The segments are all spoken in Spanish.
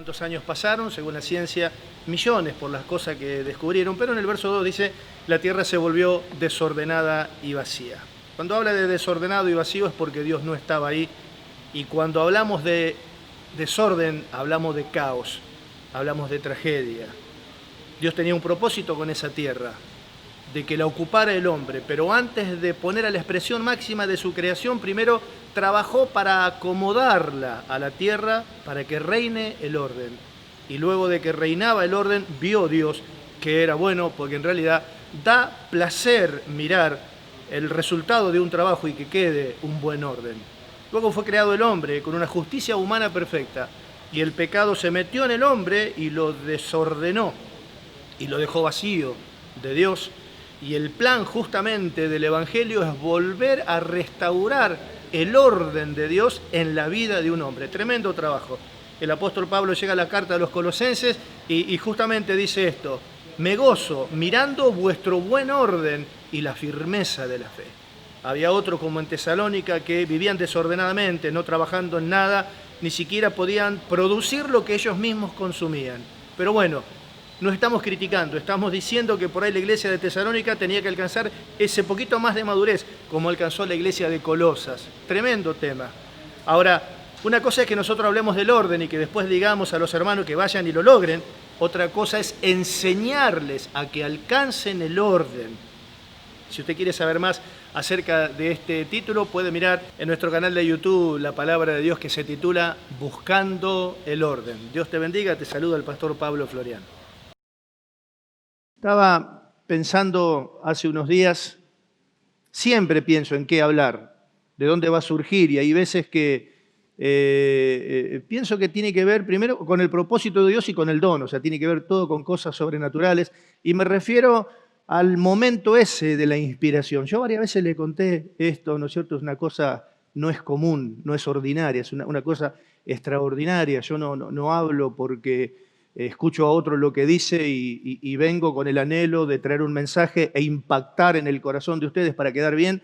¿Cuántos años pasaron? Según la ciencia, millones por las cosas que descubrieron, pero en el verso 2 dice, la tierra se volvió desordenada y vacía. Cuando habla de desordenado y vacío es porque Dios no estaba ahí, y cuando hablamos de desorden, hablamos de caos, hablamos de tragedia. Dios tenía un propósito con esa tierra, de que la ocupara el hombre, pero antes de poner a la expresión máxima de su creación, primero trabajó para acomodarla a la tierra para que reine el orden. Y luego de que reinaba el orden, vio Dios que era bueno, porque en realidad da placer mirar el resultado de un trabajo y que quede un buen orden. Luego fue creado el hombre con una justicia humana perfecta, y el pecado se metió en el hombre y lo desordenó, y lo dejó vacío de Dios. Y el plan justamente del Evangelio es volver a restaurar el orden de Dios en la vida de un hombre. Tremendo trabajo. El apóstol Pablo llega a la carta de los Colosenses y justamente dice esto: me gozo mirando vuestro buen orden y la firmeza de la fe. Había otros como en Tesalónica que vivían desordenadamente, no trabajando en nada, ni siquiera podían producir lo que ellos mismos consumían. Pero bueno, no estamos criticando, estamos diciendo que por ahí la iglesia de Tesalónica tenía que alcanzar ese poquito más de madurez, como alcanzó la iglesia de Colosas. Tremendo tema. Ahora, una cosa es que nosotros hablemos del orden y que después digamos a los hermanos que vayan y lo logren. Otra cosa es enseñarles a que alcancen el orden. Si usted quiere saber más acerca de este título, puede mirar en nuestro canal de YouTube la palabra de Dios que se titula Buscando el orden. Dios te bendiga, te saluda el pastor Pablo Floriano. Estaba pensando hace unos días, siempre pienso en qué hablar, de dónde va a surgir, y hay veces que pienso que tiene que ver primero con el propósito de Dios y con el don, o sea, tiene que ver todo con cosas sobrenaturales, y me refiero al momento ese de la inspiración. Yo varias veces le conté esto, ¿no es cierto? Es una cosa, no es común, no es ordinaria, es una cosa extraordinaria. Yo no hablo porque escucho a otro lo que dice y vengo con el anhelo de traer un mensaje e impactar en el corazón de ustedes para quedar bien,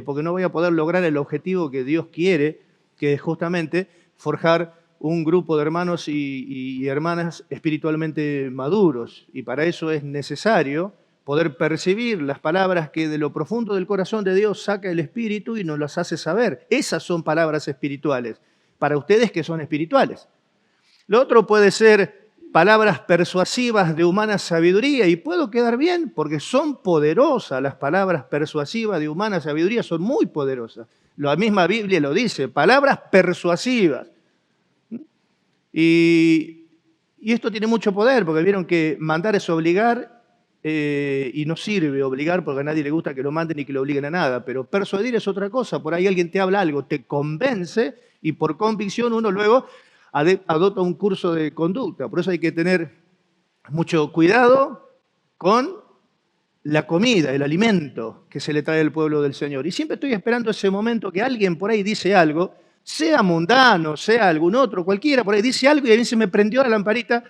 porque no voy a poder lograr el objetivo que Dios quiere, que es justamente forjar un grupo de hermanos y hermanas espiritualmente maduros. Y para eso es necesario poder percibir las palabras que de lo profundo del corazón de Dios saca el Espíritu y nos las hace saber. Esas son palabras espirituales, para ustedes que son espirituales. Lo otro puede ser palabras persuasivas de humana sabiduría, y puedo quedar bien porque son poderosas. Las palabras persuasivas de humana sabiduría son muy poderosas. La misma Biblia lo dice, palabras persuasivas. Y esto tiene mucho poder, porque vieron que mandar es obligar, y no sirve obligar porque a nadie le gusta que lo manden y que lo obliguen a nada, pero persuadir es otra cosa. Por ahí alguien te habla algo, te convence, y por convicción uno luego adopta un curso de conducta. Por eso hay que tener mucho cuidado con la comida, el alimento que se le trae al pueblo del Señor. Y siempre estoy esperando ese momento que alguien por ahí dice algo, sea mundano, sea algún otro, cualquiera por ahí dice algo y a mí se me prendió la lamparita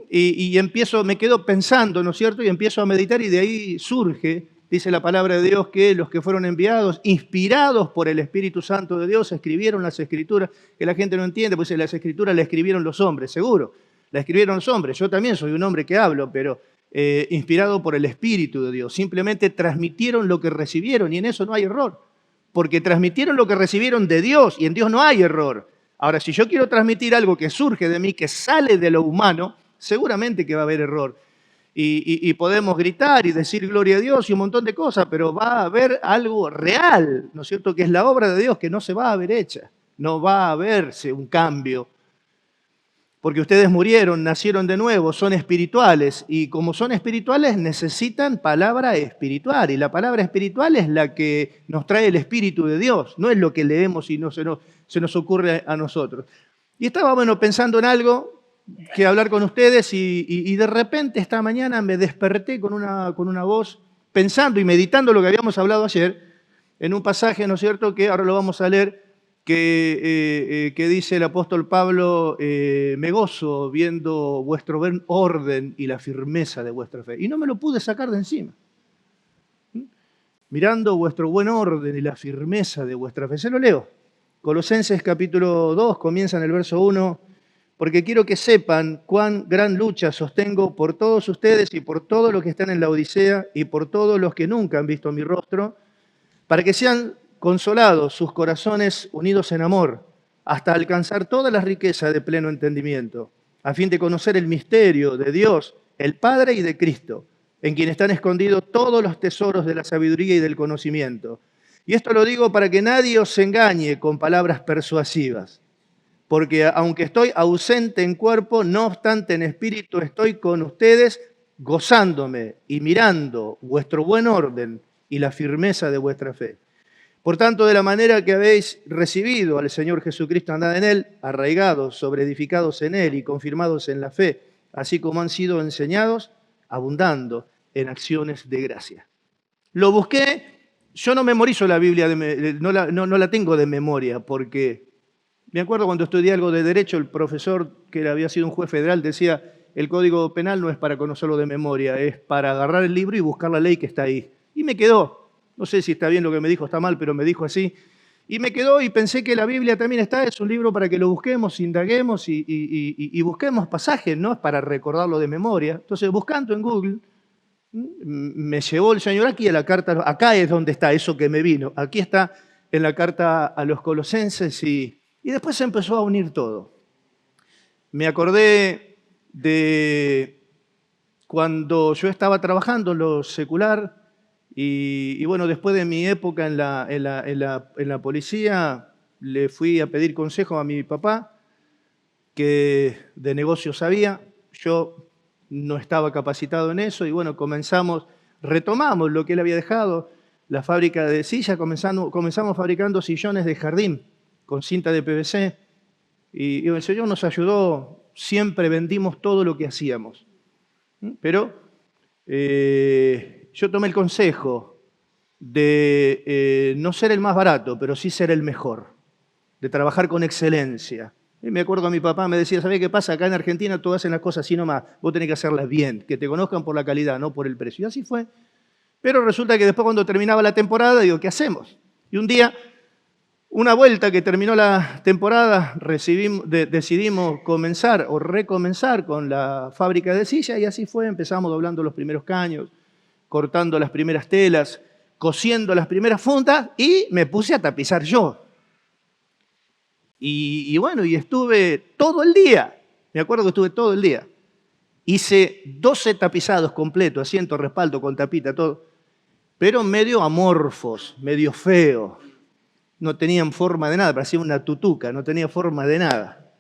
y empiezo, me quedo pensando, ¿no es cierto? Y empiezo a meditar, y de ahí surge, dice la palabra de Dios, que los que fueron enviados, inspirados por el Espíritu Santo de Dios, escribieron las Escrituras, que la gente no entiende, pues las Escrituras las escribieron los hombres, seguro, las escribieron los hombres. Yo también soy un hombre que hablo, pero inspirado por el Espíritu de Dios. Simplemente transmitieron lo que recibieron, y en eso no hay error, porque transmitieron lo que recibieron de Dios, y en Dios no hay error. Ahora, si yo quiero transmitir algo que surge de mí, que sale de lo humano, seguramente que va a haber error. Y podemos gritar y decir gloria a Dios y un montón de cosas, pero va a haber algo real, ¿no es cierto?, que es la obra de Dios, que no se va a ver hecha, no va a verse un cambio. Porque ustedes murieron, nacieron de nuevo, son espirituales, y como son espirituales necesitan palabra espiritual, y la palabra espiritual es la que nos trae el Espíritu de Dios, no es lo que leemos y no se nos ocurre a nosotros. Y estaba, pensando en algo que hablar con ustedes, y de repente esta mañana me desperté con una voz, pensando y meditando lo que habíamos hablado ayer, en un pasaje, ¿no es cierto?, que ahora lo vamos a leer, que dice el apóstol Pablo, me gozo viendo vuestro buen orden y la firmeza de vuestra fe. Y no me lo pude sacar de encima. Mirando vuestro buen orden y la firmeza de vuestra fe. Se lo leo. Colosenses capítulo 2, comienza en el verso 1. porque quiero que sepan cuán gran lucha sostengo por todos ustedes y por todos los que están en la Odisea y por todos los que nunca han visto mi rostro, para que sean consolados sus corazones unidos en amor, hasta alcanzar toda la riqueza de pleno entendimiento, a fin de conocer el misterio de Dios, el Padre y de Cristo, en quien están escondidos todos los tesoros de la sabiduría y del conocimiento. Y esto lo digo para que nadie os engañe con palabras persuasivas, porque aunque estoy ausente en cuerpo, no obstante en espíritu estoy con ustedes, gozándome y mirando vuestro buen orden y la firmeza de vuestra fe. Por tanto, de la manera que habéis recibido al Señor Jesucristo, andad en Él, arraigados, sobreedificados en Él y confirmados en la fe, así como han sido enseñados, abundando en acciones de gracia. Lo busqué, yo no memorizo la Biblia, no la tengo de memoria, porque me acuerdo cuando estudié algo de derecho, el profesor, que había sido un juez federal, decía, el Código Penal no es para conocerlo de memoria, es para agarrar el libro y buscar la ley que está ahí. Y me quedó, no sé si está bien lo que me dijo, está mal, pero me dijo así. Y me quedó y pensé que la Biblia también está, es un libro para que lo busquemos, indaguemos y busquemos pasajes, no es para recordarlo de memoria. Entonces, buscando en Google, me llevó el Señor aquí a la carta, acá es donde está eso que me vino, aquí está en la carta a los Colosenses y después se empezó a unir todo. Me acordé de cuando yo estaba trabajando en lo secular y bueno, después de mi época en la policía, le fui a pedir consejo a mi papá, que de negocios sabía. Yo no estaba capacitado en eso y bueno, retomamos lo que él había dejado, la fábrica de sillas, comenzamos fabricando sillones de jardín con cinta de PVC y el Señor nos ayudó, siempre vendimos todo lo que hacíamos. Pero yo tomé el consejo de no ser el más barato, pero sí ser el mejor, de trabajar con excelencia. Y me acuerdo que mi papá me decía, ¿sabés qué pasa? Acá en Argentina todos hacen las cosas así nomás, vos tenés que hacerlas bien, que te conozcan por la calidad, no por el precio. Y así fue. Pero resulta que después cuando terminaba la temporada, digo, ¿qué hacemos? Y un día, una vuelta que terminó la temporada, decidimos comenzar o recomenzar con la fábrica de sillas y así fue. Empezamos doblando los primeros caños, cortando las primeras telas, cosiendo las primeras fundas y me puse a tapizar yo. Y bueno, y estuve todo el día, me acuerdo que estuve todo el día. Hice 12 tapizados completos, asiento, respaldo, con tapita, todo, pero medio amorfos, medio feos. No tenían forma de nada, parecía una tutuca, no tenía forma de nada.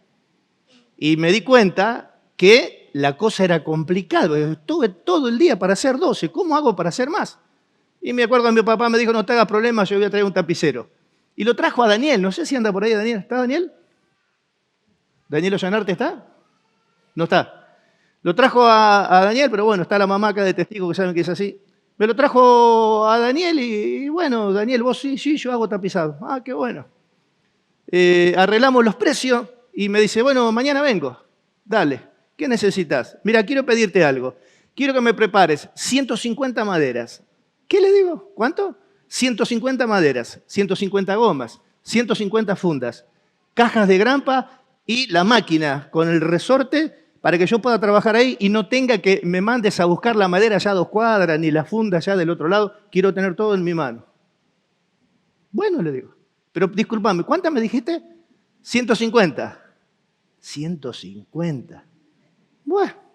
Y me di cuenta que la cosa era complicada, estuve todo el día para hacer 12, ¿cómo hago para hacer más? Y me acuerdo que mi papá me dijo, no te hagas problema, yo voy a traer un tapicero. Y lo trajo a Daniel, no sé si anda por ahí Daniel. ¿Está Daniel? ¿Daniel Ollanarte está? No está. Lo trajo a Daniel, pero bueno, está la mamá acá de testigo que saben que es así. Me lo trajo a Daniel y bueno, Daniel, vos sí, yo hago tapizado. Ah, qué bueno. Arreglamos los precios y me dice, bueno, mañana vengo. Dale, ¿qué necesitas? Mira, quiero pedirte algo. Quiero que me prepares 150 maderas. ¿Qué le digo? ¿Cuánto? 150 maderas, 150 gomas, 150 fundas, cajas de grampa y la máquina con el resorte para que yo pueda trabajar ahí y no tenga que me mandes a buscar la madera allá a 2 cuadras ni la funda allá del otro lado. Quiero tener todo en mi mano. Bueno, le digo, pero discúlpame, ¿cuántas me dijiste? 150. 150. Bueno.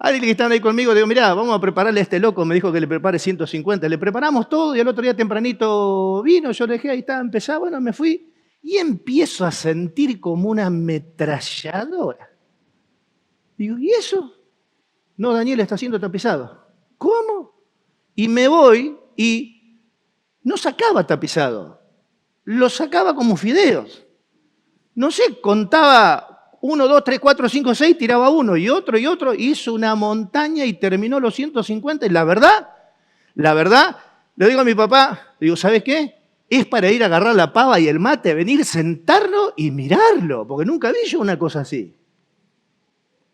Alguien que están ahí conmigo, digo, mirá, vamos a prepararle a este loco, me dijo que le prepare 150. Le preparamos todo y al otro día tempranito vino, yo le dejé, ahí está, empezaba, bueno, me fui y empiezo a sentir como una ametralladora. Digo, ¿y eso? No, Daniel está siendo tapizado. ¿Cómo? Y me voy y no sacaba tapizado, lo sacaba como fideos. No sé, contaba 1, 2, 3, 4, 5, 6, tiraba uno y otro, hizo una montaña y terminó los 150. Y la verdad, le digo a mi papá, digo, ¿sabes qué? Es para ir a agarrar la pava y el mate, venir, sentarlo y mirarlo, porque nunca vi yo una cosa así.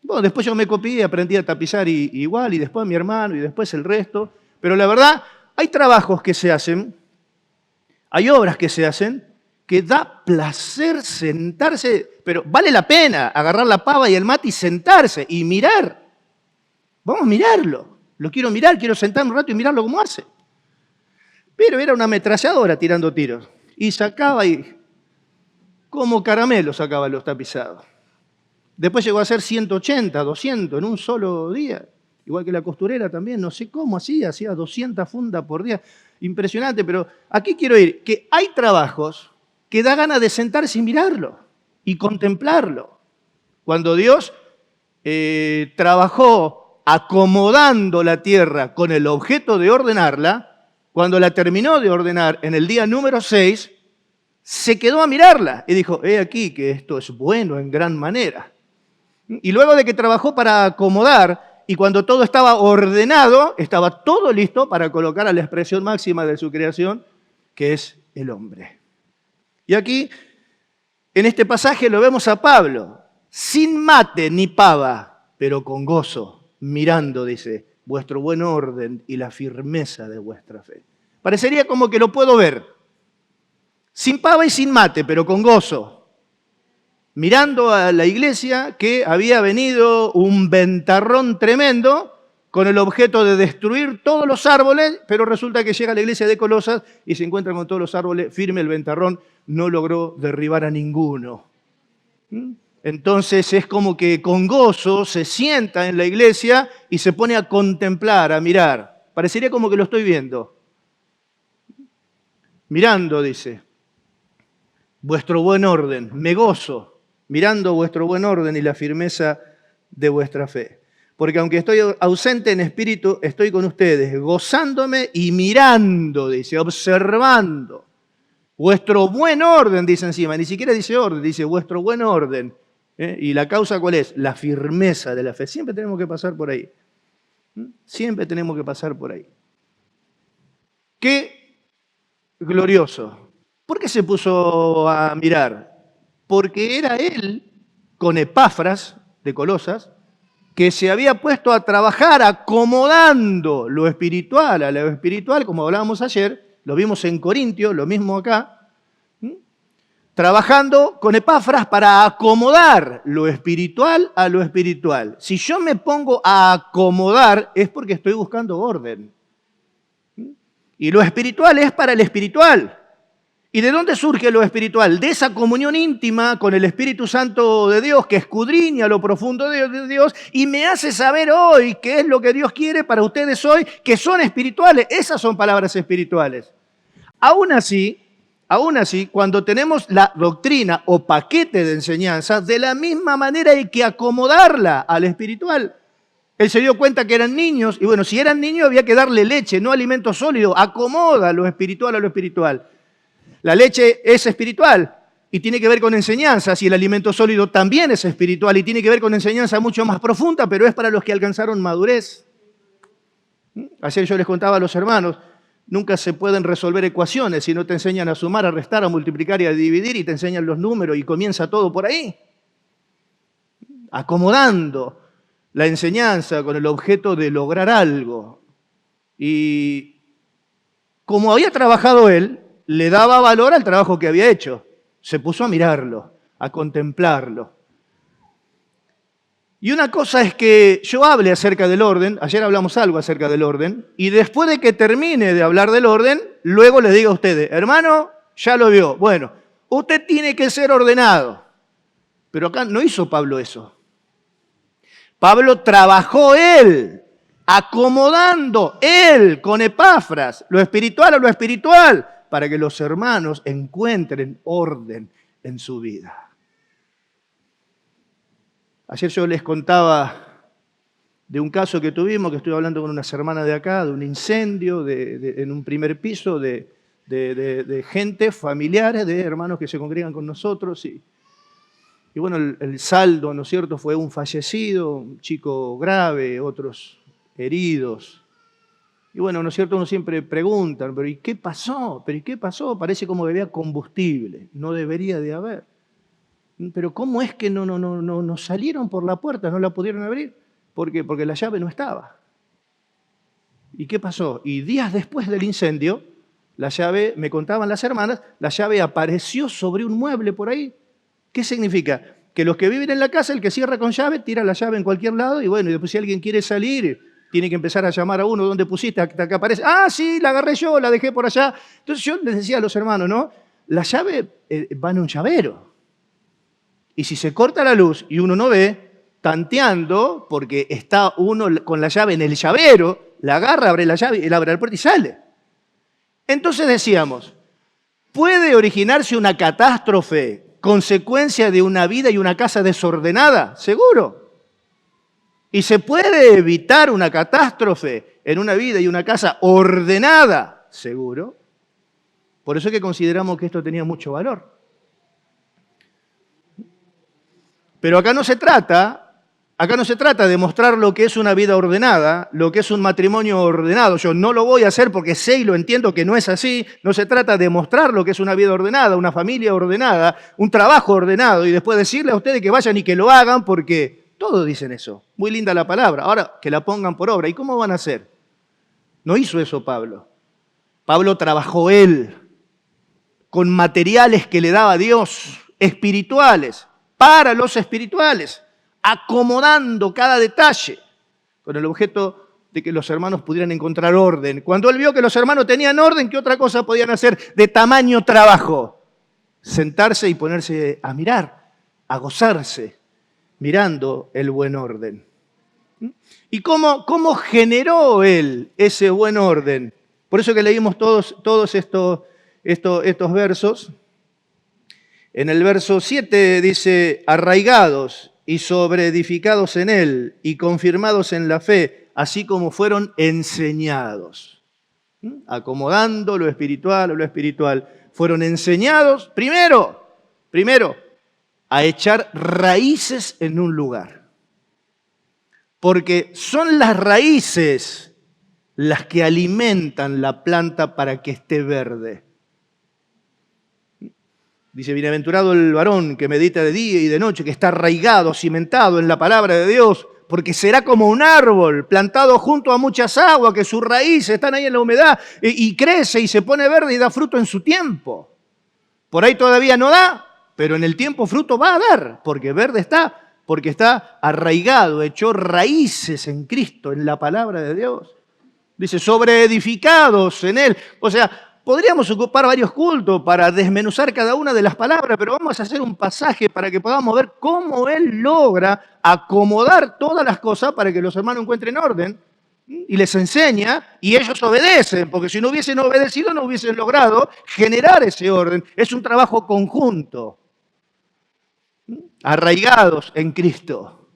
Bueno, después yo me copié y aprendí a tapizar igual, y después mi hermano, y después el resto. Pero la verdad, hay trabajos que se hacen, hay obras que se hacen, que da placer sentarse, pero vale la pena agarrar la pava y el mate y sentarse y mirar. Vamos a mirarlo. Lo quiero mirar, quiero sentarme un rato y mirarlo cómo hace. Pero era una ametralladora tirando tiros. Y sacaba y como caramelo sacaba los tapizados. Después llegó a ser 180, 200 en un solo día. Igual que la costurera también, no sé cómo hacía 200 fundas por día. Impresionante, pero aquí quiero ir, que hay trabajos que da ganas de sentarse y mirarlo y contemplarlo. Cuando Dios trabajó acomodando la tierra con el objeto de ordenarla, cuando la terminó de ordenar en el día número 6, se quedó a mirarla y dijo, he aquí que esto es bueno en gran manera. Y luego de que trabajó para acomodar, y cuando todo estaba ordenado, estaba todo listo para colocar a la expresión máxima de su creación, que es el hombre. Y aquí, en este pasaje, lo vemos a Pablo, sin mate ni pava, pero con gozo, mirando, dice, vuestro buen orden y la firmeza de vuestra fe. Parecería como que lo puedo ver, sin pava y sin mate, pero con gozo, mirando a la iglesia que había venido un ventarrón tremendo con el objeto de destruir todos los árboles, pero resulta que llega a la iglesia de Colosas y se encuentra con todos los árboles, firme el ventarrón, no logró derribar a ninguno. Entonces es como que con gozo se sienta en la iglesia y se pone a contemplar, a mirar. Parecería como que lo estoy viendo. Mirando, dice, vuestro buen orden, me gozo mirando vuestro buen orden y la firmeza de vuestra fe. Porque aunque estoy ausente en espíritu, estoy con ustedes, gozándome y mirando, dice, observando. Vuestro buen orden, dice encima, ni siquiera dice orden, dice vuestro buen orden. ¿Y la causa cuál es? La firmeza de la fe. Siempre tenemos que pasar por ahí. Siempre tenemos que pasar por ahí. Qué glorioso. ¿Por qué se puso a mirar? Porque era él, con Epafras de Colosas, que se había puesto a trabajar acomodando lo espiritual a lo espiritual, como hablábamos ayer, lo vimos en Corintios, lo mismo acá, trabajando con Epafras para acomodar lo espiritual a lo espiritual. Si yo me pongo a acomodar es porque estoy buscando orden. Y lo espiritual es para el espiritual. ¿Y de dónde surge lo espiritual? De esa comunión íntima con el Espíritu Santo de Dios que escudriña lo profundo de Dios y me hace saber hoy qué es lo que Dios quiere para ustedes hoy, que son espirituales. Esas son palabras espirituales. Aún así, cuando tenemos la doctrina o paquete de enseñanza, de la misma manera hay que acomodarla al espiritual. Él se dio cuenta que eran niños y bueno, si eran niños había que darle leche, no alimento sólido. Acomoda lo espiritual a lo espiritual. La leche es espiritual y tiene que ver con enseñanzas y el alimento sólido también es espiritual y tiene que ver con enseñanza mucho más profunda, pero es para los que alcanzaron madurez. Ayer yo les contaba a los hermanos, nunca se pueden resolver ecuaciones si no te enseñan a sumar, a restar, a multiplicar y a dividir y te enseñan los números y comienza todo por ahí. Acomodando la enseñanza con el objeto de lograr algo. Y como había trabajado él, le daba valor al trabajo que había hecho. Se puso a mirarlo, a contemplarlo. Y una cosa es que yo hable acerca del orden, ayer hablamos algo acerca del orden, y después de que termine de hablar del orden, luego les digo a ustedes, hermano, ya lo vio. Bueno, usted tiene que ser ordenado. Pero acá no hizo Pablo eso. Pablo trabajó él, acomodando él con Epafras, lo espiritual a lo espiritual, para que los hermanos encuentren orden en su vida. Ayer yo les contaba de un caso que tuvimos, que estuve hablando con unas hermanas de acá, de un incendio en un primer piso de gente, familiares, de hermanos que se congregan con nosotros. Y bueno, el saldo, ¿no es cierto?, fue un fallecido, un chico grave, otros heridos. Y bueno, ¿no es cierto?, uno siempre pregunta, ¿pero y qué pasó? ¿Pero y qué pasó? Parece como que había combustible, no debería de haber. Pero ¿cómo es que no salieron por la puerta, no la pudieron abrir? ¿Por qué? Porque la llave no estaba. ¿Y qué pasó? Y días después del incendio, La llave, me contaban las hermanas, la llave apareció sobre un mueble por ahí. ¿Qué significa? Que los que viven en la casa, el que cierra con llave, tira la llave en cualquier lado y bueno, y después si alguien quiere salir, tiene que empezar a llamar a uno, ¿dónde pusiste? Hasta que aparece, ah, sí, la agarré yo, la dejé por allá. Entonces yo les decía a los hermanos, ¿no? La llave va en un llavero. Y si se corta la luz y uno no ve, tanteando, porque está uno con la llave en el llavero, la agarra, abre la llave, él abre la puerta y sale. Entonces decíamos, ¿puede originarse una catástrofe consecuencia de una vida y una casa desordenada? Seguro. ¿Y se puede evitar una catástrofe en una vida y una casa ordenada? Seguro. Por eso es que consideramos que esto tenía mucho valor. Pero acá no se trata de mostrar lo que es una vida ordenada, lo que es un matrimonio ordenado. Yo no lo voy a hacer porque sé y lo entiendo que no es así. No se trata de mostrar lo que es una vida ordenada, una familia ordenada, un trabajo ordenado y después decirle a ustedes que vayan y que lo hagan porque todos dicen eso. Muy linda la palabra. Ahora que la pongan por obra. ¿Y cómo van a hacer? No hizo eso Pablo. Pablo trabajó él con materiales que le daba Dios, espirituales, para los espirituales, acomodando cada detalle con el objeto de que los hermanos pudieran encontrar orden. Cuando él vio que los hermanos tenían orden, ¿qué otra cosa podían hacer de tamaño trabajo? Sentarse y ponerse a mirar, a gozarse, mirando el buen orden. ¿Y cómo generó él ese buen orden? Por eso que leímos todos estos versos. En el verso 7 dice, arraigados y sobreedificados en él y confirmados en la fe, así como fueron enseñados. Acomodando lo espiritual a lo espiritual. Fueron enseñados, primero, a echar raíces en un lugar. Porque son las raíces las que alimentan la planta para que esté verde. Dice, bienaventurado el varón que medita de día y de noche, que está arraigado, cimentado en la palabra de Dios, porque será como un árbol plantado junto a muchas aguas, que sus raíces están ahí en la humedad y crece y se pone verde y da fruto en su tiempo. Por ahí todavía no da, pero en el tiempo fruto va a dar, porque verde está, porque está arraigado, echó raíces en Cristo, en la palabra de Dios. Dice, sobreedificados en él. O sea, podríamos ocupar varios cultos para desmenuzar cada una de las palabras, pero vamos a hacer un pasaje para que podamos ver cómo él logra acomodar todas las cosas para que los hermanos encuentren orden y les enseña y ellos obedecen, porque si no hubiesen obedecido no hubiesen logrado generar ese orden. Es un trabajo conjunto, arraigados en Cristo.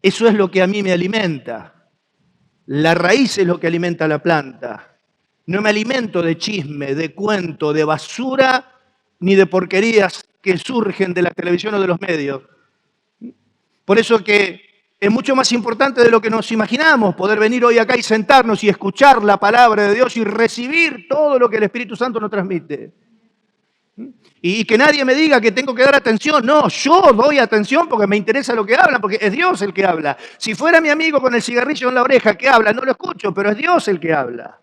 Eso es lo que a mí me alimenta. La raíz es lo que alimenta la planta. No me alimento de chisme, de cuento, de basura, ni de porquerías que surgen de la televisión o de los medios. Por eso que es mucho más importante de lo que nos imaginamos poder venir hoy acá y sentarnos y escuchar la palabra de Dios y recibir todo lo que el Espíritu Santo nos transmite. Y que nadie me diga que tengo que dar atención. No, yo doy atención porque me interesa lo que hablan, porque es Dios el que habla. Si fuera mi amigo con el cigarrillo en la oreja que habla, no lo escucho, pero es Dios el que habla.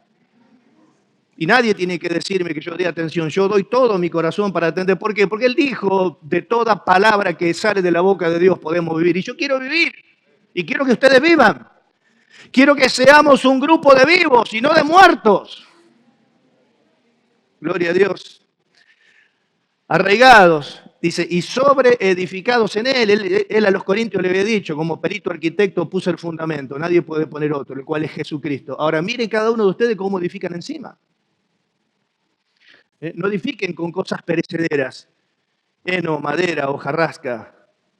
Y nadie tiene que decirme que yo dé atención. Yo doy todo mi corazón para atender. ¿Por qué? Porque Él dijo, de toda palabra que sale de la boca de Dios podemos vivir. Y yo quiero vivir. Y quiero que ustedes vivan. Quiero que seamos un grupo de vivos y no de muertos. Gloria a Dios. Arraigados, dice, y sobreedificados en él. Él a los corintios le había dicho, como perito arquitecto puso el fundamento. Nadie puede poner otro, el cual es Jesucristo. Ahora miren cada uno de ustedes cómo edifican encima. No edifiquen con cosas perecederas, heno, madera, hojarasca,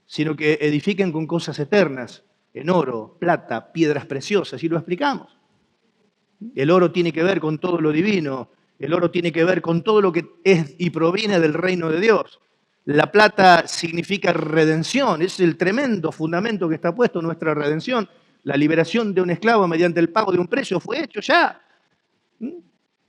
sino que edifiquen con cosas eternas, en oro, plata, piedras preciosas, y lo explicamos. El oro tiene que ver con todo lo divino, el oro tiene que ver con todo lo que es y proviene del reino de Dios. La plata significa redención, es el tremendo fundamento que está puesto en nuestra redención. La liberación de un esclavo mediante el pago de un precio fue hecho ya.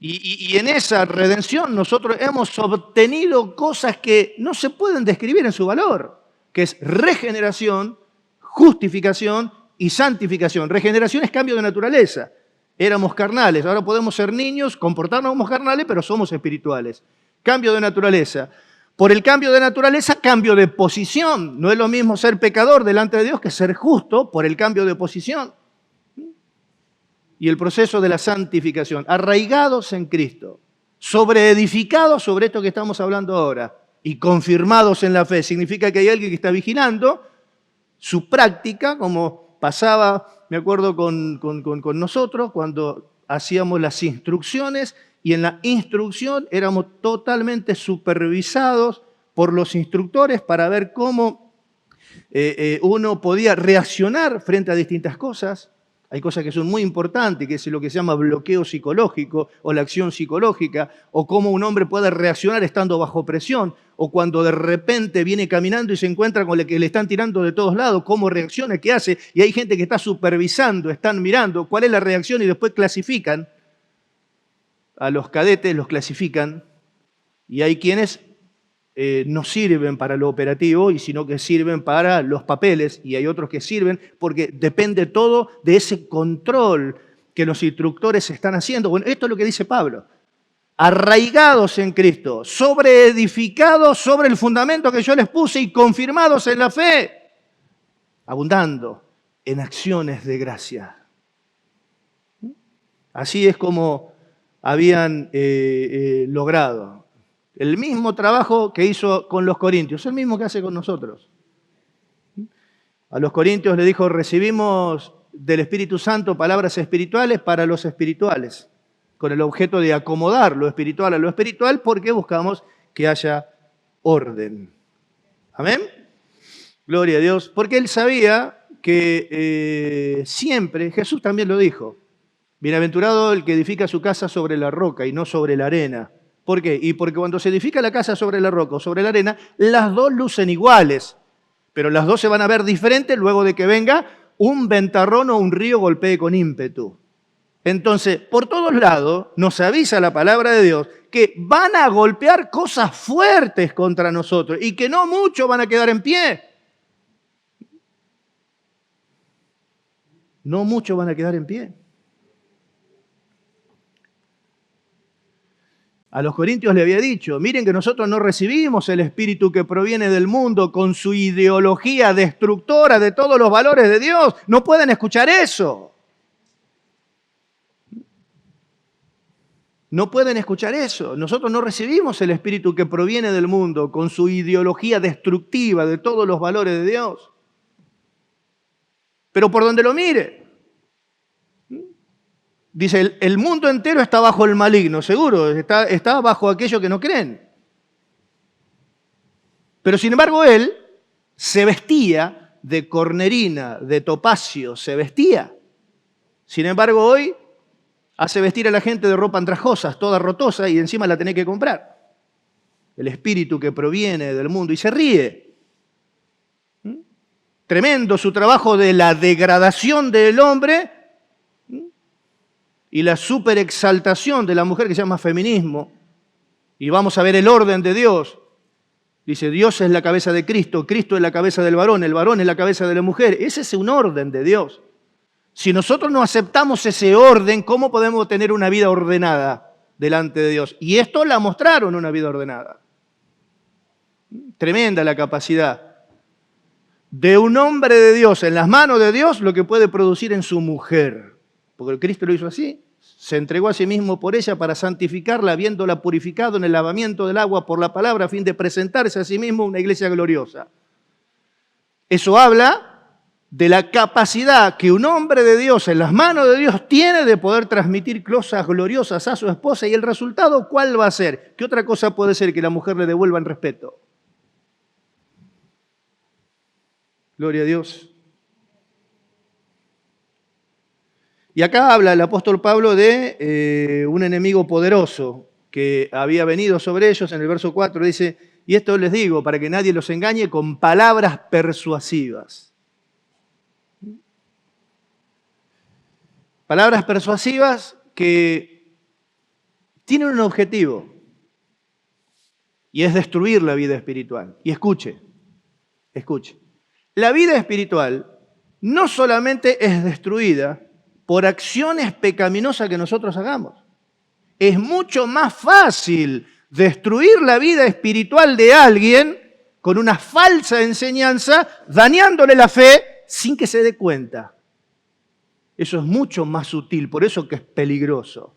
Y en esa redención nosotros hemos obtenido cosas que no se pueden describir en su valor, que es regeneración, justificación y santificación. Regeneración es cambio de naturaleza. Éramos carnales, ahora podemos ser niños, comportarnos como carnales, pero somos espirituales. Cambio de naturaleza. Por el cambio de naturaleza, cambio de posición. No es lo mismo ser pecador delante de Dios que ser justo por el cambio de posición. Y el proceso de la santificación. Arraigados en Cristo. Sobreedificados sobre esto que estamos hablando ahora. Y confirmados en la fe. Significa que hay alguien que está vigilando su práctica, como pasaba, me acuerdo, con nosotros, cuando hacíamos las instrucciones, y en la instrucción éramos totalmente supervisados por los instructores para ver cómo uno podía reaccionar frente a distintas cosas. Hay cosas que son muy importantes, que es lo que se llama bloqueo psicológico o la acción psicológica, o cómo un hombre puede reaccionar estando bajo presión, o cuando de repente viene caminando y se encuentra con el que le están tirando de todos lados, cómo reacciona, qué hace. Y hay gente que está supervisando, están mirando cuál es la reacción y después clasifican. A los cadetes los clasifican y hay quienes no sirven para lo operativo, y sino que sirven para los papeles, y hay otros que sirven porque depende todo de ese control que los instructores están haciendo. Bueno, esto es lo que dice Pablo. Arraigados en Cristo, sobreedificados sobre el fundamento que yo les puse y confirmados en la fe, abundando en acciones de gracia. Así es como habían logrado el mismo trabajo que hizo con los corintios, el mismo que hace con nosotros. A los corintios le dijo: recibimos del Espíritu Santo palabras espirituales para los espirituales, con el objeto de acomodar lo espiritual a lo espiritual, porque buscamos que haya orden. ¿Amén? Gloria a Dios. Porque él sabía que siempre, Jesús también lo dijo, bienaventurado el que edifica su casa sobre la roca y no sobre la arena. ¿Por qué? Y porque cuando se edifica la casa sobre la roca o sobre la arena, las dos lucen iguales, pero las dos se van a ver diferentes luego de que venga un ventarrón o un río golpee con ímpetu. Entonces, por todos lados nos avisa la palabra de Dios que van a golpear cosas fuertes contra nosotros y que no muchos van a quedar en pie. No muchos van a quedar en pie. A los corintios le había dicho: miren que nosotros no recibimos el espíritu que proviene del mundo con su ideología destructora de todos los valores de Dios. No pueden escuchar eso. No pueden escuchar eso. Nosotros no recibimos el espíritu que proviene del mundo con su ideología destructiva de todos los valores de Dios. Pero por donde lo mire, dice, el mundo entero está bajo el maligno, seguro, está bajo aquellos que no creen. Pero sin embargo él se vestía de cornerina, de topacio, se vestía. Sin embargo hoy hace vestir a la gente de ropa andrajosas, toda rotosa, y encima la tenés que comprar. El espíritu que proviene del mundo, y se ríe. Tremendo su trabajo de la degradación del hombre y la superexaltación de la mujer, que se llama feminismo. Y vamos a ver el orden de Dios. Dice, Dios es la cabeza de Cristo, Cristo es la cabeza del varón, el varón es la cabeza de la mujer. Ese es un orden de Dios. Si nosotros no aceptamos ese orden, ¿cómo podemos tener una vida ordenada delante de Dios? Y esto la mostraron, una vida ordenada. Tremenda la capacidad de un hombre de Dios en las manos de Dios, lo que puede producir en su mujer. Porque Cristo lo hizo así. Se entregó a sí mismo por ella para santificarla, habiéndola purificado en el lavamiento del agua por la palabra, a fin de presentarse a sí mismo una iglesia gloriosa. Eso habla de la capacidad que un hombre de Dios en las manos de Dios tiene de poder transmitir cosas gloriosas a su esposa. ¿Y el resultado cuál va a ser? ¿Qué otra cosa puede ser que la mujer le devuelva en respeto? Gloria a Dios. Y acá habla el apóstol Pablo de un enemigo poderoso que había venido sobre ellos. En el verso 4 dice, y esto les digo, para que nadie los engañe con palabras persuasivas. Palabras persuasivas que tienen un objetivo, y es destruir la vida espiritual. Y escuche. La vida espiritual no solamente es destruida por acciones pecaminosas que nosotros hagamos. Es mucho más fácil destruir la vida espiritual de alguien con una falsa enseñanza, dañándole la fe sin que se dé cuenta. Eso es mucho más sutil, por eso que es peligroso.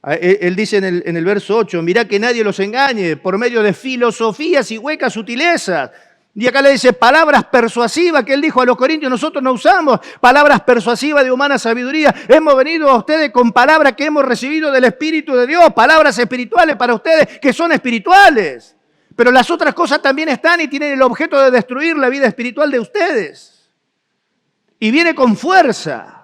Él dice en el verso 8, mirá que nadie los engañe por medio de filosofías y huecas sutilezas. Y acá le dice palabras persuasivas que él dijo a los corintios, nosotros no usamos palabras persuasivas de humana sabiduría. Hemos venido a ustedes con palabras que hemos recibido del Espíritu de Dios, palabras espirituales para ustedes que son espirituales. Pero las otras cosas también están y tienen el objeto de destruir la vida espiritual de ustedes. Y viene con fuerza.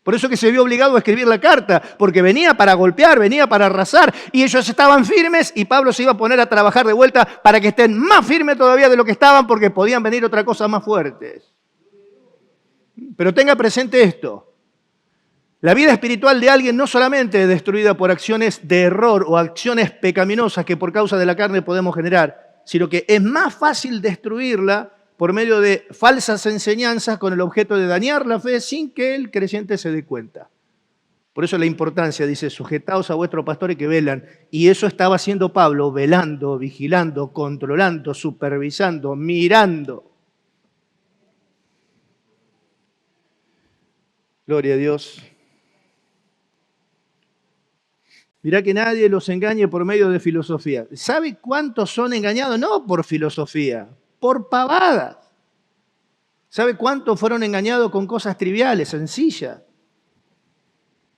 Por eso que se vio obligado a escribir la carta, porque venía para golpear, venía para arrasar, y ellos estaban firmes y Pablo se iba a poner a trabajar de vuelta para que estén más firmes todavía de lo que estaban, porque podían venir otra cosa más fuertes. Pero tenga presente esto, la vida espiritual de alguien no solamente es destruida por acciones de error o acciones pecaminosas que por causa de la carne podemos generar, sino que es más fácil destruirla por medio de falsas enseñanzas con el objeto de dañar la fe sin que el creyente se dé cuenta. Por eso la importancia, dice, sujetaos a vuestros pastores que velan. Y eso estaba haciendo Pablo, velando, vigilando, controlando, supervisando, mirando. Gloria a Dios. Mirá que nadie los engañe por medio de filosofía. ¿Sabe cuántos son engañados? No por filosofía, por pavadas. ¿Sabe cuántos fueron engañados con cosas triviales, sencillas?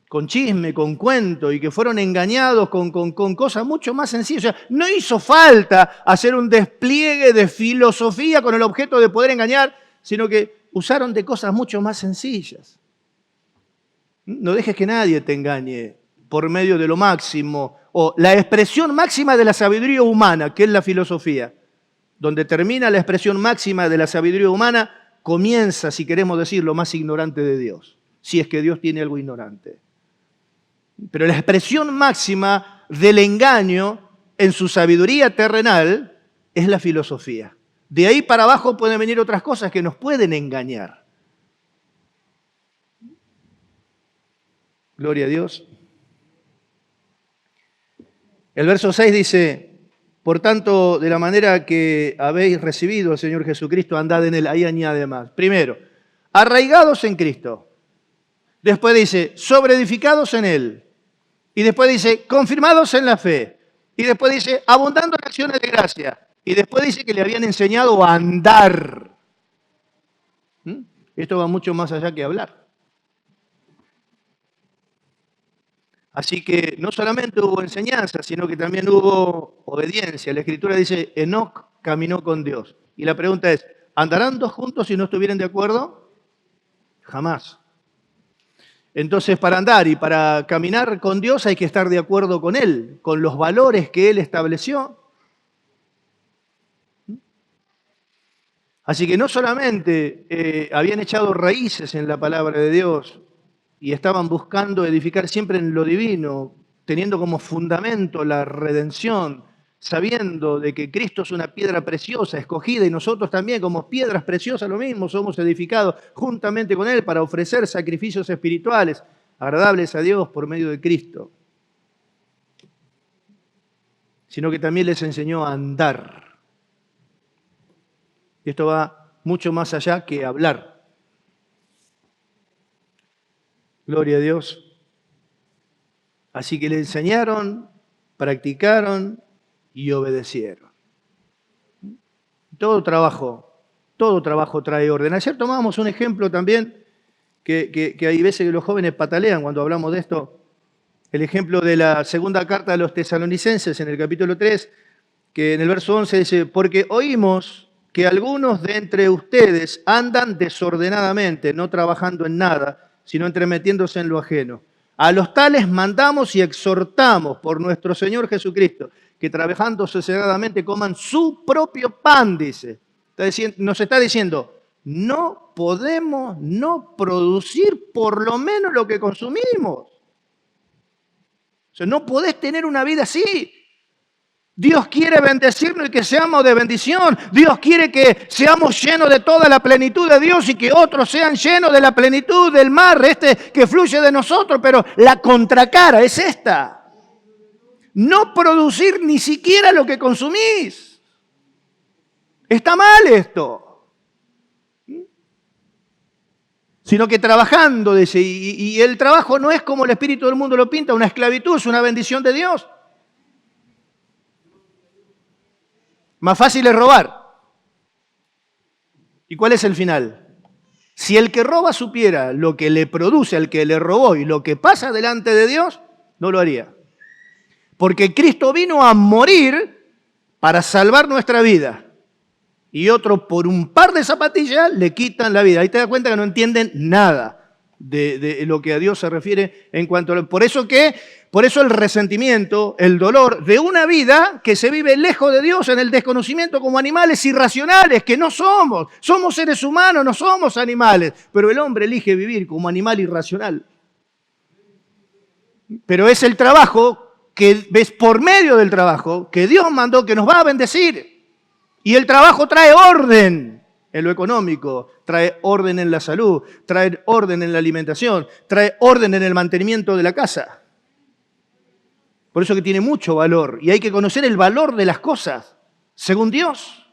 Con chisme, con cuento, y que fueron engañados con cosas mucho más sencillas. O sea, no hizo falta hacer un despliegue de filosofía con el objeto de poder engañar, sino que usaron de cosas mucho más sencillas. No dejes que nadie te engañe por medio de lo máximo, o la expresión máxima de la sabiduría humana, que es la filosofía. Donde termina la expresión máxima de la sabiduría humana, comienza, si queremos decir, lo más ignorante de Dios, si es que Dios tiene algo ignorante. Pero la expresión máxima del engaño en su sabiduría terrenal es la filosofía. De ahí para abajo pueden venir otras cosas que nos pueden engañar. Gloria a Dios. El verso 6 dice, por tanto, de la manera que habéis recibido al Señor Jesucristo, andad en Él. Ahí añade más. Primero, arraigados en Cristo. Después dice, sobreedificados en Él. Y después dice, confirmados en la fe. Y después dice, abundando en acciones de gracia. Y después dice que le habían enseñado a andar. Esto va mucho más allá que hablar. Así que no solamente hubo enseñanza, sino que también hubo obediencia. La Escritura dice, Enoc caminó con Dios. Y la pregunta es, ¿andarán dos juntos si no estuvieran de acuerdo? Jamás. Entonces, para andar y para caminar con Dios hay que estar de acuerdo con Él, con los valores que Él estableció. Así que no solamente habían echado raíces en la palabra de Dios, y estaban buscando edificar siempre en lo divino, teniendo como fundamento la redención, sabiendo de que Cristo es una piedra preciosa, escogida, y nosotros también como piedras preciosas lo mismo, somos edificados juntamente con Él para ofrecer sacrificios espirituales agradables a Dios por medio de Cristo. Sino que también les enseñó a andar. Y esto va mucho más allá que hablar. Gloria a Dios. Así que le enseñaron, practicaron y obedecieron. Todo trabajo trae orden. Ayer tomábamos un ejemplo también, que hay veces que los jóvenes patalean cuando hablamos de esto. El ejemplo de la segunda carta de los tesalonicenses en el capítulo 3, que en el verso 11 dice, porque oímos que algunos de entre ustedes andan desordenadamente, no trabajando en nada, sino entremetiéndose en lo ajeno. A los tales mandamos y exhortamos por nuestro Señor Jesucristo, que trabajando sosegadamente coman su propio pan, dice. Nos está diciendo, no podemos no producir por lo menos lo que consumimos. O sea, no podés tener una vida así. Dios quiere bendecirnos y que seamos de bendición. Dios quiere que seamos llenos de toda la plenitud de Dios y que otros sean llenos de la plenitud del mar, que fluye de nosotros. Pero la contracara es esta: no producir ni siquiera lo que consumís. Está mal esto. Sino que trabajando, dice, y el trabajo no es como el espíritu del mundo lo pinta, una esclavitud, es una bendición de Dios. Más fácil es robar. ¿Y cuál es el final? Si el que roba supiera lo que le produce al que le robó y lo que pasa delante de Dios, no lo haría. Porque Cristo vino a morir para salvar nuestra vida. Y otros por un par de zapatillas le quitan la vida. Ahí te das cuenta que no entienden nada de lo que a Dios se refiere en cuanto a... Por eso el resentimiento, el dolor de una vida que se vive lejos de Dios, en el desconocimiento, como animales irracionales, que no somos. Somos seres humanos, no somos animales. Pero el hombre elige vivir como animal irracional. Pero es el trabajo, que ves por medio del trabajo, que Dios mandó, que nos va a bendecir. Y el trabajo trae orden en lo económico, trae orden en la salud, trae orden en la alimentación, trae orden en el mantenimiento de la casa. Por eso que tiene mucho valor y hay que conocer el valor de las cosas, según Dios.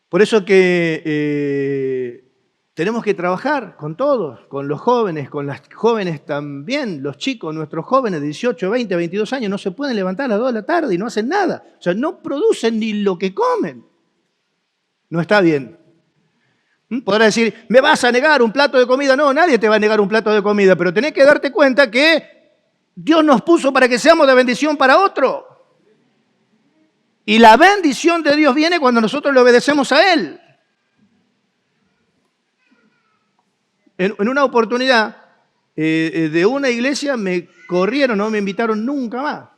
Por eso que tenemos que trabajar con todos, con los jóvenes, con las jóvenes también, los chicos, nuestros jóvenes de 18, 20, 22 años, no se pueden levantar a las 2 de la tarde y no hacen nada. O sea, no producen ni lo que comen. No está bien. Podrás decir, ¿me vas a negar un plato de comida? No, nadie te va a negar un plato de comida, pero tenés que darte cuenta que Dios nos puso para que seamos de bendición para otro. Y la bendición de Dios viene cuando nosotros le obedecemos a Él. En una oportunidad de una iglesia me corrieron, no me invitaron nunca más.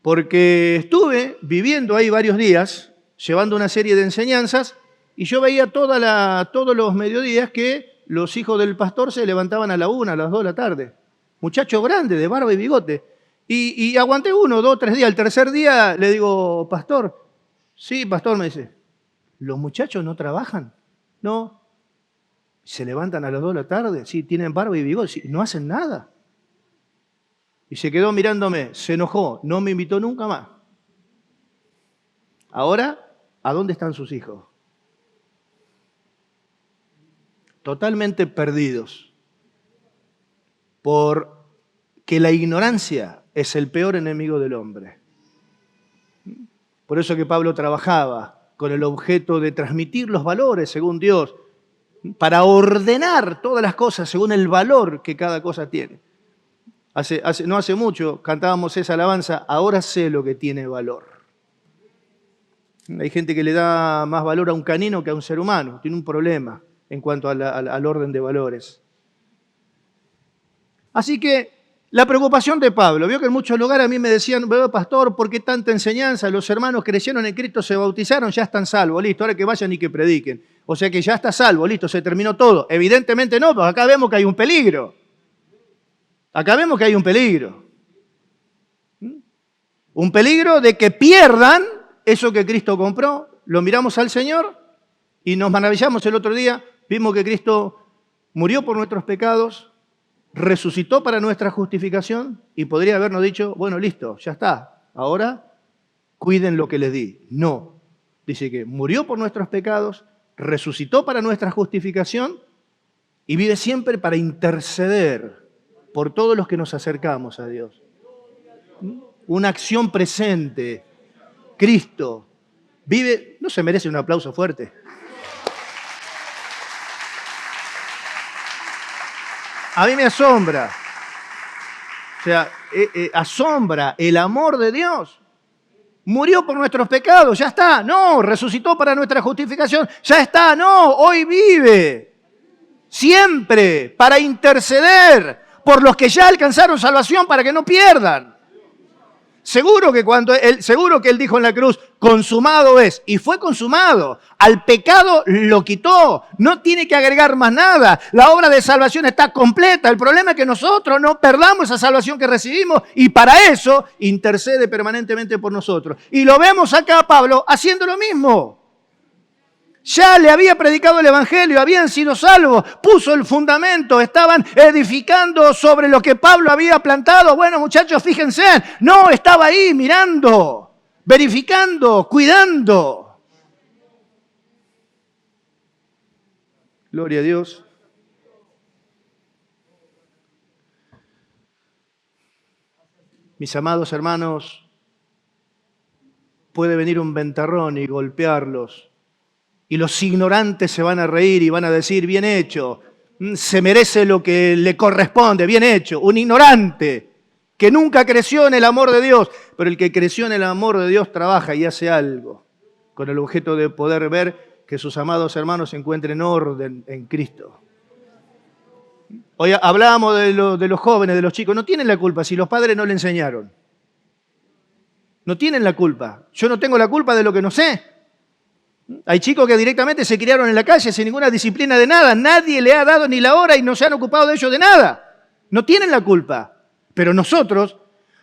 Porque estuve viviendo ahí varios días, llevando una serie de enseñanzas, y yo veía todos los mediodías que los hijos del pastor se levantaban a la 1, a las 2 de la tarde. Muchacho grande, de barba y bigote. Y aguanté 1, 2, 3 días. El tercer día le digo, pastor, sí, pastor, me dice, ¿los muchachos no trabajan? No. ¿Se levantan a las 2 de la tarde? Sí, tienen barba y bigote, sí, no hacen nada. Y se quedó mirándome, se enojó, no me invitó nunca más. Ahora, ¿a dónde están sus hijos? Totalmente perdidos. Porque la ignorancia es el peor enemigo del hombre. Por eso que Pablo trabajaba con el objeto de transmitir los valores según Dios, para ordenar todas las cosas según el valor que cada cosa tiene. No hace mucho cantábamos esa alabanza, ahora sé lo que tiene valor. Hay gente que le da más valor a un canino que a un ser humano, tiene un problema en cuanto al orden de valores. Así que la preocupación de Pablo, vio que en muchos lugares a mí me decían, veo pastor, ¿por qué tanta enseñanza? Los hermanos crecieron en Cristo, se bautizaron, ya están salvos, listo, ahora que vayan y que prediquen. O sea que ya está salvo, listo, se terminó todo. Evidentemente no, porque acá vemos que hay un peligro. Acá vemos que hay un peligro. Un peligro de que pierdan eso que Cristo compró. Lo miramos al Señor y nos maravillamos el otro día. Vimos que Cristo murió por nuestros pecados, resucitó para nuestra justificación y podría habernos dicho, bueno, listo, ya está. Ahora cuiden lo que les di. No. Dice que murió por nuestros pecados, resucitó para nuestra justificación y vive siempre para interceder por todos los que nos acercamos a Dios. Una acción presente. Cristo vive, ¿no se merece un aplauso fuerte? A mí me asombra. O sea, asombra el amor de Dios. Murió por nuestros pecados, ya está. No, resucitó para nuestra justificación, ya está. No, hoy vive. Siempre para interceder por los que ya alcanzaron salvación para que no pierdan. Seguro que él dijo en la cruz, consumado es, y fue consumado. Al pecado lo quitó, no tiene que agregar más nada. La obra de salvación está completa. El problema es que nosotros no perdamos esa salvación que recibimos y para eso intercede permanentemente por nosotros. Y lo vemos acá a Pablo haciendo lo mismo. Ya le había predicado el Evangelio, habían sido salvos, puso el fundamento, estaban edificando sobre lo que Pablo había plantado. Bueno, muchachos, fíjense, no, estaba ahí mirando, verificando, cuidando. Gloria a Dios. Mis amados hermanos, puede venir un ventarrón y golpearlos. Y los ignorantes se van a reír y van a decir, bien hecho, se merece lo que le corresponde, bien hecho. Un ignorante que nunca creció en el amor de Dios, pero el que creció en el amor de Dios trabaja y hace algo con el objeto de poder ver que sus amados hermanos encuentren orden en Cristo. Hoy hablábamos de los jóvenes, de los chicos, no tienen la culpa si los padres no le enseñaron. No tienen la culpa. Yo no tengo la culpa de lo que no sé. Hay chicos que directamente se criaron en la calle sin ninguna disciplina de nada. Nadie le ha dado ni la hora y no se han ocupado de ellos de nada. No tienen la culpa. Pero nosotros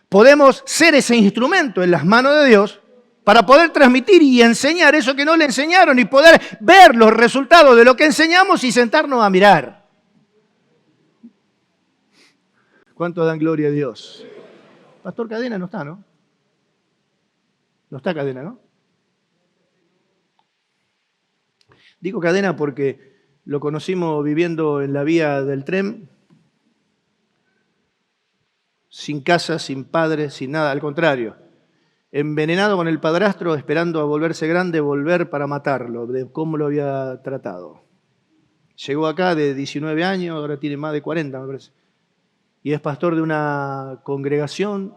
podemos ser ese instrumento en las manos de Dios para poder transmitir y enseñar eso que no le enseñaron y poder ver los resultados de lo que enseñamos y sentarnos a mirar. ¿Cuánto dan gloria a Dios? Pastor Cadena no está, ¿no? No está Cadena, ¿no? Digo Cadena porque lo conocimos viviendo en la vía del tren, sin casa, sin padre, sin nada, al contrario. Envenenado con el padrastro, esperando a volverse grande, volver para matarlo, de cómo lo había tratado. Llegó acá de 19 años, ahora tiene más de 40, me parece. Y es pastor de una congregación.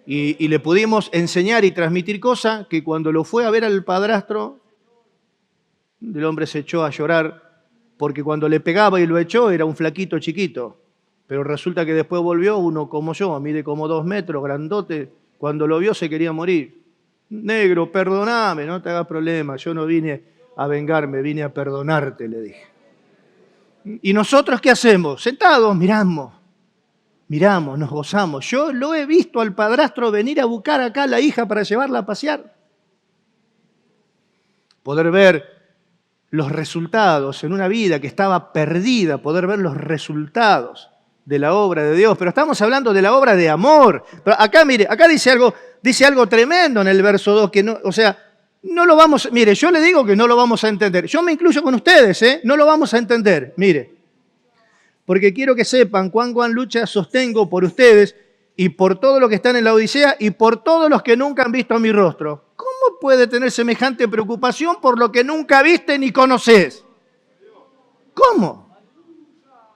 Y le pudimos enseñar y transmitir cosas que cuando lo fue a ver al padrastro, el hombre se echó a llorar porque cuando le pegaba y lo echó era un flaquito chiquito. Pero resulta que después volvió uno como yo, mide como 2 metros, grandote. Cuando lo vio se quería morir. Negro, perdoname, no te hagas problema. Yo no vine a vengarme, vine a perdonarte, le dije. ¿Y nosotros qué hacemos? Sentados, miramos, nos gozamos. Yo lo he visto al padrastro venir a buscar acá a la hija para llevarla a pasear. Poder ver los resultados en una vida que estaba perdida, poder ver los resultados de la obra de Dios. Pero estamos hablando de la obra de amor. Pero acá, mire, acá dice algo tremendo en el verso 2, que no, o sea, no lo vamos, mire, yo le digo que no lo vamos a entender. Yo me incluyo con ustedes, no lo vamos a entender, mire. Porque quiero que sepan cuán lucha sostengo por ustedes y por todo lo que están en la Odisea y por todos los que nunca han visto mi rostro. ¿Cómo puede tener semejante preocupación por lo que nunca viste ni conoces? ¿Cómo?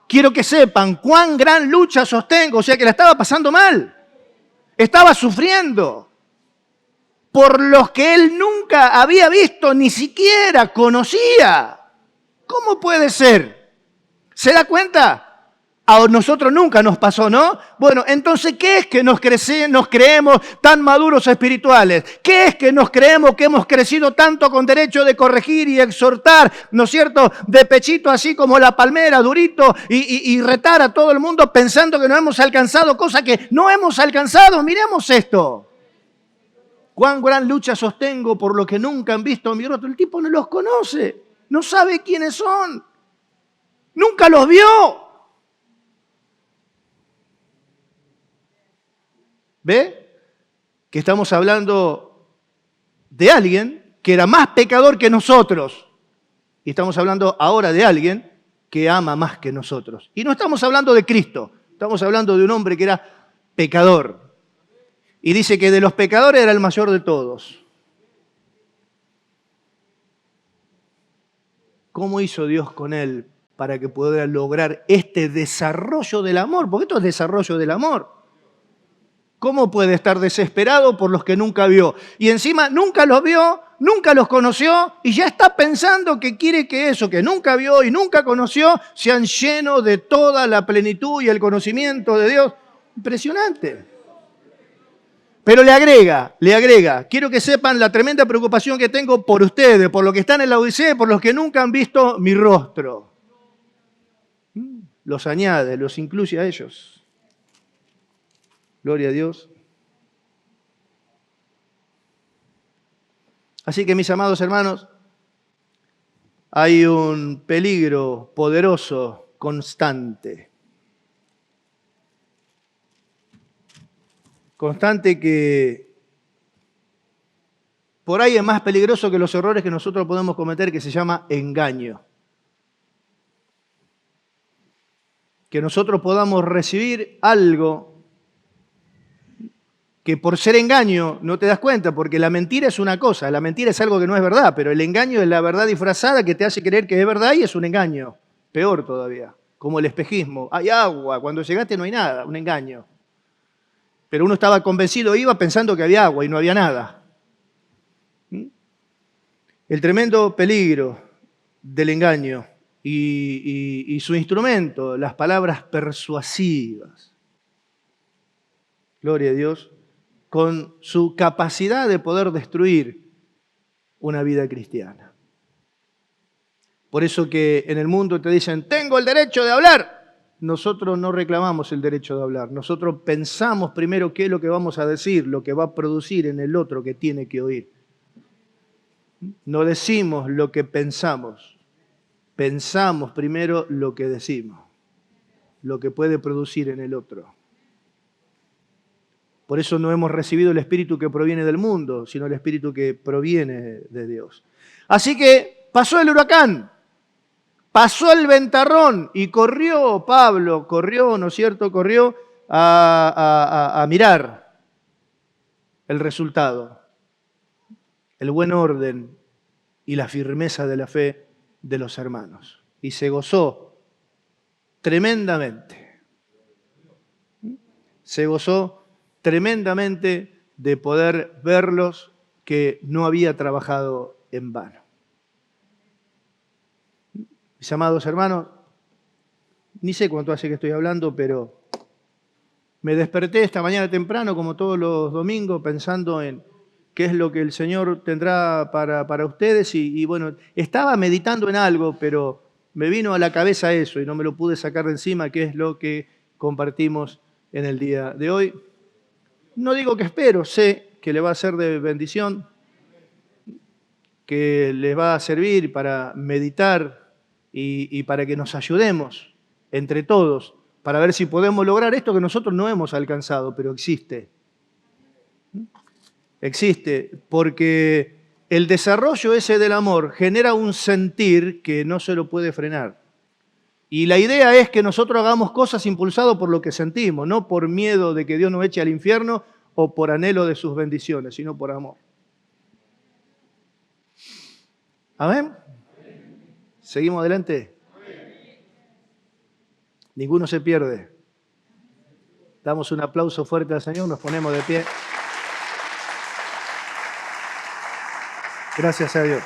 Quiero que sepan cuán gran lucha sostengo, o sea que la estaba pasando mal. Estaba sufriendo por los que él nunca había visto, ni siquiera conocía. ¿Cómo puede ser? ¿Se da cuenta? A nosotros nunca nos pasó, ¿no? Bueno, entonces, ¿qué es que nos creemos tan maduros espirituales? ¿Qué es que nos creemos que hemos crecido tanto con derecho de corregir y exhortar, ¿no es cierto? De pechito así como la palmera, durito, y retar a todo el mundo pensando que no hemos alcanzado cosas que no hemos alcanzado. Miremos esto. Cuán gran lucha sostengo por lo que nunca han visto mi rostro. El tipo no los conoce, no sabe quiénes son, nunca los vio. ¿Ve? Que estamos hablando de alguien que era más pecador que nosotros. Y estamos hablando ahora de alguien que ama más que nosotros. Y no estamos hablando de Cristo, estamos hablando de un hombre que era pecador. Y dice que de los pecadores era el mayor de todos. ¿Cómo hizo Dios con él para que pudiera lograr este desarrollo del amor? Porque esto es desarrollo del amor. ¿Cómo puede estar desesperado por los que nunca vio? Y encima nunca los vio, nunca los conoció y ya está pensando que quiere que eso que nunca vio y nunca conoció sean llenos de toda la plenitud y el conocimiento de Dios. Impresionante. Pero le agrega, quiero que sepan la tremenda preocupación que tengo por ustedes, por los que están en la Odisea, por los que nunca han visto mi rostro. Los añade, los incluye a ellos. Gloria a Dios. Así que, mis amados hermanos, hay un peligro poderoso, constante. Constante que por ahí es más peligroso que los errores que nosotros podemos cometer, que se llama engaño. Que nosotros podamos recibir algo que por ser engaño no te das cuenta, porque la mentira es una cosa, la mentira es algo que no es verdad, pero el engaño es la verdad disfrazada que te hace creer que es verdad y es un engaño. Peor todavía, como el espejismo. Hay agua, cuando llegaste no hay nada, un engaño. Pero uno estaba convencido, iba pensando que había agua y no había nada. El tremendo peligro del engaño y su instrumento, las palabras persuasivas. Gloria a Dios, con su capacidad de poder destruir una vida cristiana. Por eso que en el mundo te dicen, tengo el derecho de hablar. Nosotros no reclamamos el derecho de hablar. Nosotros pensamos primero qué es lo que vamos a decir, lo que va a producir en el otro que tiene que oír. No decimos lo que pensamos. Pensamos primero lo que decimos, lo que puede producir en el otro. Por eso no hemos recibido el espíritu que proviene del mundo, sino el espíritu que proviene de Dios. Así que pasó el huracán, pasó el ventarrón y corrió Pablo, ¿no es cierto? Corrió a mirar el resultado, el buen orden y la firmeza de la fe de los hermanos. Y se gozó tremendamente. Se gozó tremendamente de poder verlos que no había trabajado en vano. Mis amados hermanos, ni sé cuánto hace que estoy hablando, pero me desperté esta mañana temprano, como todos los domingos, pensando en qué es lo que el Señor tendrá para ustedes. Y bueno, estaba meditando en algo, pero me vino a la cabeza eso y no me lo pude sacar de encima, que es lo que compartimos en el día de hoy. No digo que espero, sé que le va a ser de bendición, que les va a servir para meditar y para que nos ayudemos entre todos, para ver si podemos lograr esto que nosotros no hemos alcanzado, pero existe. Existe, porque el desarrollo ese del amor genera un sentir que no se lo puede frenar. Y la idea es que nosotros hagamos cosas impulsados por lo que sentimos, no por miedo de que Dios nos eche al infierno o por anhelo de sus bendiciones, sino por amor. ¿Amén? ¿Seguimos adelante? Ninguno se pierde. Damos un aplauso fuerte al Señor, nos ponemos de pie. Gracias a Dios.